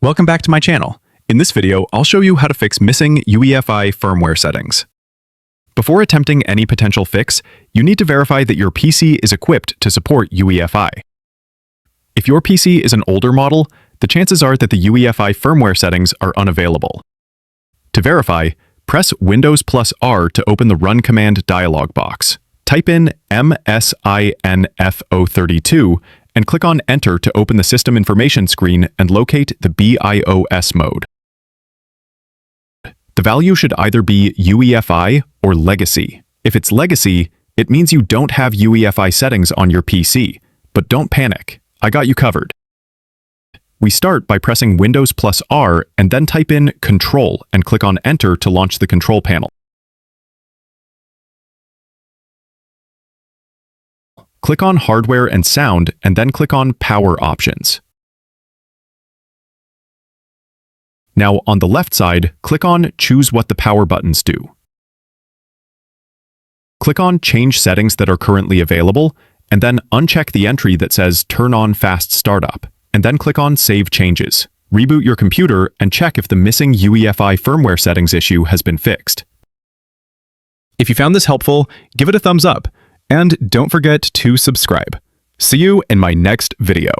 Welcome back to my channel. In this video, I'll show you how to fix missing UEFI firmware settings. Before attempting any potential fix, you need to verify that your PC is equipped to support UEFI. If your PC is an older model, the chances are that the UEFI firmware settings are unavailable. To verify, press Windows plus R to open the Run Command dialog box. Type in MSINFO32 and click on Enter to open the System Information screen and locate the BIOS mode. The value should either be UEFI or Legacy. If it's Legacy, it means you don't have UEFI settings on your PC. But don't panic, I got you covered. We start by pressing Windows plus R and then type in Control and click on Enter to launch the control panel. Click on Hardware and Sound and then click on Power Options. Now on the left side, click on Choose what the power buttons do. Click on Change settings that are currently available and then uncheck the entry that says Turn on Fast Startup and then click on Save Changes. Reboot your computer and check if the missing UEFI firmware settings issue has been fixed. If you found this helpful, give it a thumbs up. And don't forget to subscribe. See you in my next video.